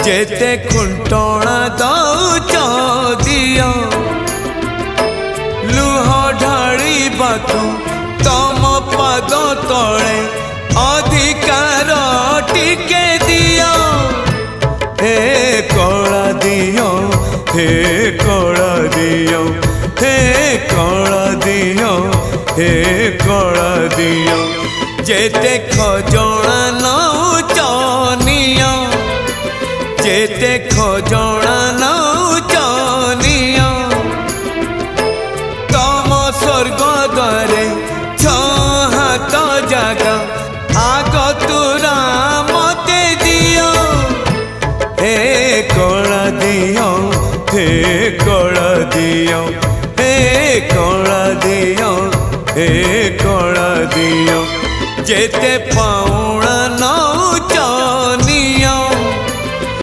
जेते खुंटणा दौच दियो लुह ढाड़ी बातु तम पाद तले अधिकार टिके दियो हे कला दियो हे कला दियो हे कला दियो हे कला दियो जेते खजणा नौच नियो जेते खजणा नौच नियो तम स्वर्ग द्वारे हाथ जागा आग तुरा मते दियो हे कला दियो हे कला दियो हे कला दियो हे कला दियो जेते पाउणा न